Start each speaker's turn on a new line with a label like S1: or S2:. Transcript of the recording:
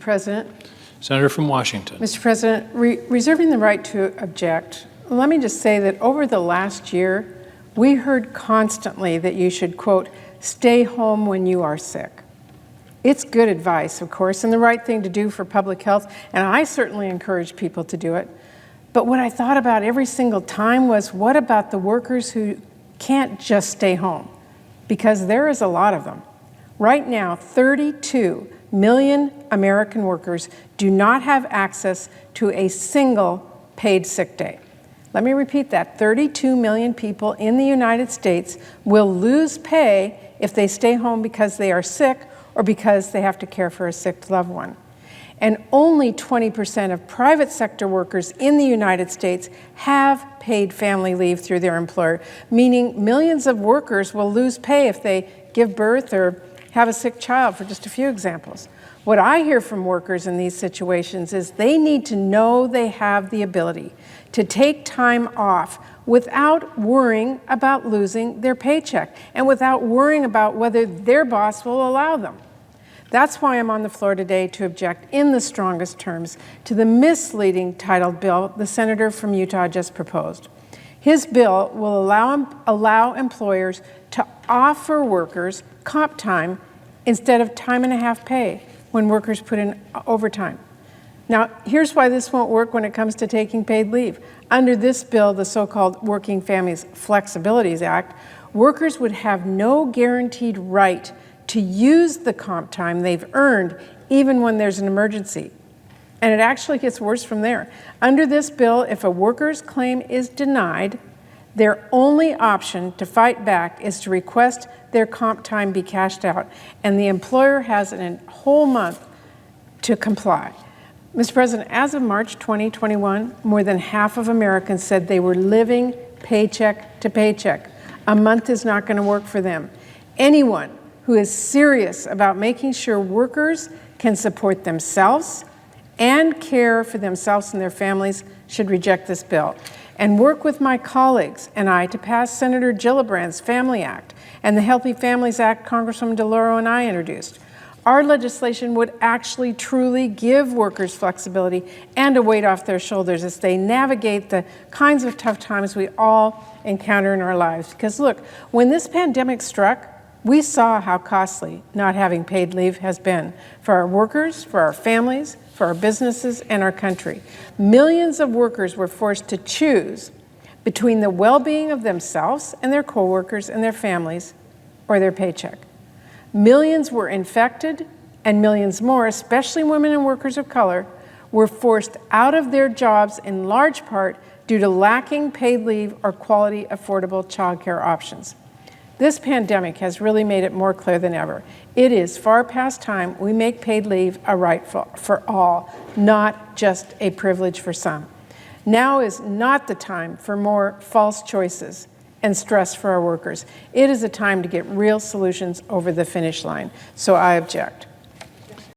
S1: President.
S2: Senator from Washington.
S1: Mr. President, reserving the right to object, let me just say that over the last year, we heard constantly that you should, quote, stay home when you are sick. It's good advice, of course, and the right thing to do for public health, and I certainly encourage people to do it. But what I thought about every single time was, what about the workers who can't just stay home? Because there is a lot of them. Right now, 32 million American workers do not have access to a single paid sick day. Let me repeat that. 32 million people in the United States will lose pay if they stay home because they are sick or because they have to care for a sick loved one. And only 20% of private sector workers in the United States have paid family leave through their employer, meaning millions of workers will lose pay if they give birth or have a sick child, for just a few examples. What I hear from workers in these situations is they need to know they have the ability to take time off without worrying about losing their paycheck and without worrying about whether their boss will allow them. That's why I'm on the floor today to object in the strongest terms to the misleading titled bill the senator from Utah just proposed. His bill will allow employers to offer workers comp time instead of time and a half pay when workers put in overtime. Now, here's why this won't work when it comes to taking paid leave. Under this bill, the so-called Working Families Flexibilities Act, workers would have no guaranteed right to use the comp time they've earned even when there's an emergency. And it actually gets worse from there. Under this bill, if a worker's claim is denied, their only option to fight back is to request their comp time be cashed out, and the employer has a whole month to comply. Mr. President, as of March 2021, more than half of Americans said they were living paycheck to paycheck. A month is not going to work for them. Anyone who is serious about making sure workers can support themselves and care for themselves and their families should reject this bill and work with my colleagues and I to pass Senator Gillibrand's Family Act and the Healthy Families Act Congresswoman DeLauro and I introduced. Our legislation would actually truly give workers flexibility and a weight off their shoulders as they navigate the kinds of tough times we all encounter in our lives. Because look, when this pandemic struck, we saw how costly not having paid leave has been for our workers, for our families, for our businesses, and our country. Millions of workers were forced to choose between the well-being of themselves and their coworkers and their families or their paycheck. Millions were infected, and millions more, especially women and workers of color, were forced out of their jobs in large part due to lacking paid leave or quality, affordable childcare options. This pandemic has really made it more clear than ever. It is far past time we make paid leave a right for all, not just a privilege for some. Now is not the time for more false choices and stress for our workers. It is a time to get real solutions over the finish line. So I object.